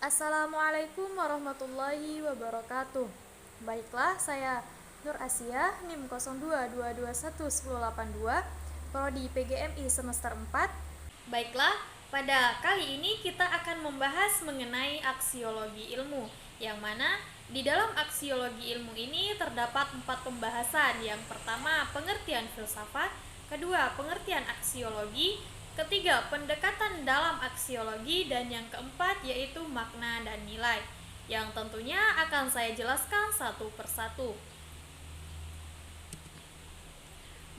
Assalamualaikum warahmatullahi wabarakatuh. Baiklah, saya Nur Asia, NIM 0222111082, Prodi PGMI semester 4. Baiklah, pada kali ini kita akan membahas mengenai aksiologi ilmu, yang mana di dalam aksiologi ilmu ini terdapat 4 pembahasan. Yang pertama, pengertian filsafat; kedua, pengertian aksiologi; ketiga, pendekatan dalam aksiologi; dan yang keempat yaitu makna dan nilai, yang tentunya akan saya jelaskan satu persatu.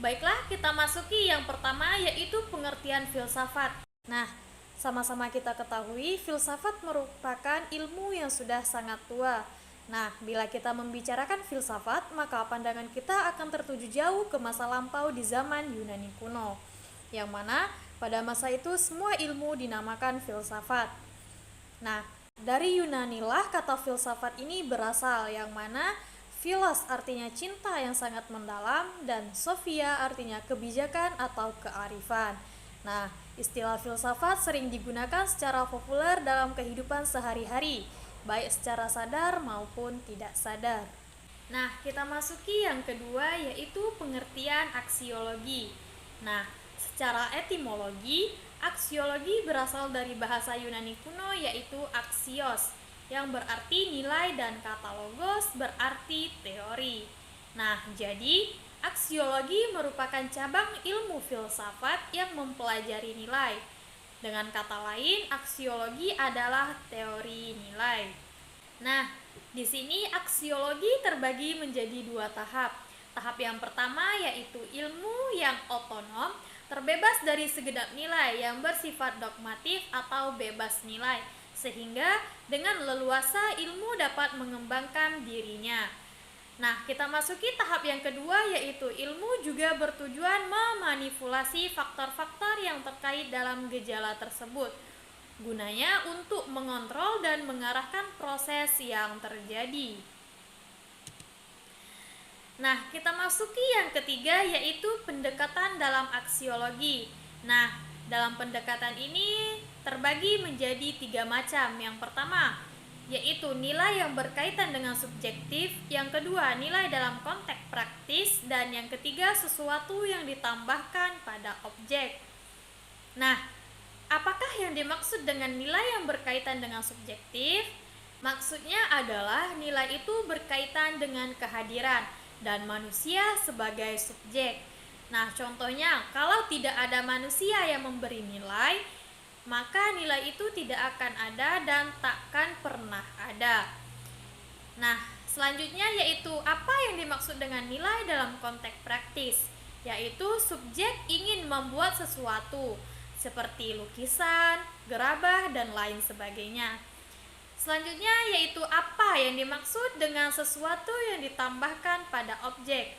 Baiklah, kita masuki yang pertama, yaitu pengertian filsafat. Nah, sama-sama kita ketahui filsafat merupakan ilmu yang sudah sangat tua. Nah, bila kita membicarakan filsafat, maka pandangan kita akan tertuju jauh ke masa lampau di zaman Yunani kuno, yang mana pada masa itu semua ilmu dinamakan filsafat. Nah, dari Yunani lah kata filsafat ini berasal, yang mana philos artinya cinta yang sangat mendalam, dan sophia artinya kebijakan atau kearifan. Nah, istilah filsafat sering digunakan secara populer dalam kehidupan sehari-hari, baik secara sadar maupun tidak sadar. Nah, kita masuki yang kedua, yaitu pengertian aksiologi. Nah, secara etimologi, aksiologi berasal dari bahasa Yunani kuno, yaitu aksios, yang berarti nilai, dan kata logos berarti teori. Nah, jadi aksiologi merupakan cabang ilmu filsafat yang mempelajari nilai. Dengan kata lain, aksiologi adalah teori nilai. Nah, di sini aksiologi terbagi menjadi 2 tahap. Tahap yang pertama yaitu ilmu yang otonom, terbebas dari segenap nilai, yang bersifat dogmatif atau bebas nilai, sehingga dengan leluasa ilmu dapat mengembangkan dirinya. Nah, kita masuki tahap yang kedua, yaitu ilmu juga bertujuan memanipulasi faktor-faktor yang terkait dalam gejala tersebut, gunanya untuk mengontrol dan mengarahkan proses yang terjadi. Nah, kita masuki yang ketiga, yaitu pendekatan dalam aksiologi. Nah, dalam pendekatan ini terbagi menjadi 3 macam. Yang pertama, yaitu nilai yang berkaitan dengan subjektif; yang kedua, nilai dalam konteks praktis; dan yang ketiga, sesuatu yang ditambahkan pada objek. Nah, apakah yang dimaksud dengan nilai yang berkaitan dengan subjektif? Maksudnya adalah nilai itu berkaitan dengan kehadiran dan manusia sebagai subjek. Nah, contohnya, kalau tidak ada manusia yang memberi nilai, maka nilai itu tidak akan ada dan takkan pernah ada. Nah, selanjutnya yaitu apa yang dimaksud dengan nilai dalam konteks praktis, yaitu subjek ingin membuat sesuatu seperti lukisan, gerabah, dan lain sebagainya. Selanjutnya yaitu apa yang dimaksud dengan sesuatu yang ditambahkan pada objek.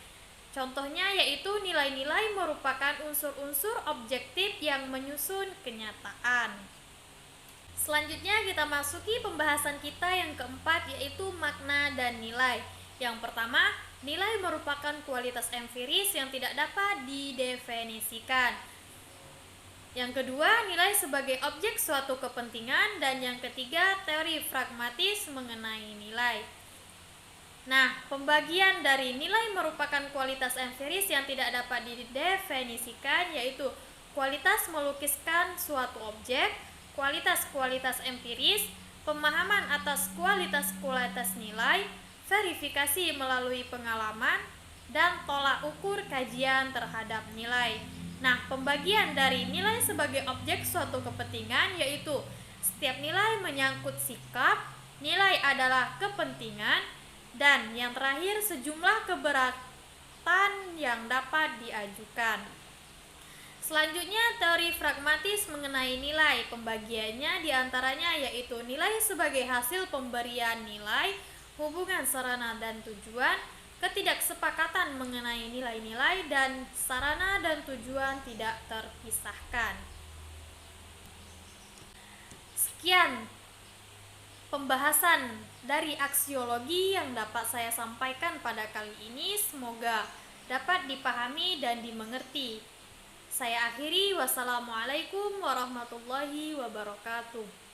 Contohnya yaitu nilai-nilai merupakan unsur-unsur objektif yang menyusun kenyataan. Selanjutnya kita masuki pembahasan kita yang keempat, yaitu makna dan nilai. Yang pertama, nilai merupakan kualitas empiris yang tidak dapat didefinisikan. Yang kedua, nilai sebagai objek suatu kepentingan. Dan yang ketiga, teori pragmatis mengenai nilai. Nah, pembagian dari nilai merupakan kualitas empiris yang tidak dapat didefinisikan, yaitu kualitas melukiskan suatu objek, kualitas-kualitas empiris, pemahaman atas kualitas-kualitas nilai, verifikasi melalui pengalaman, dan tolak ukur kajian terhadap nilai. Nah, pembagian dari nilai sebagai objek suatu kepentingan yaitu setiap nilai menyangkut sikap, nilai adalah kepentingan, dan yang terakhir sejumlah keberatan yang dapat diajukan. Selanjutnya, teori pragmatis mengenai nilai. Pembagiannya diantaranya yaitu nilai sebagai hasil pemberian nilai, hubungan sarana dan tujuan, ketidaksepakatan mengenai nilai-nilai, dan sarana dan tujuan tidak terpisahkan. Sekian pembahasan dari aksiologi yang dapat saya sampaikan pada kali ini. Semoga dapat dipahami dan dimengerti. Saya akhiri, wassalamualaikum warahmatullahi wabarakatuh.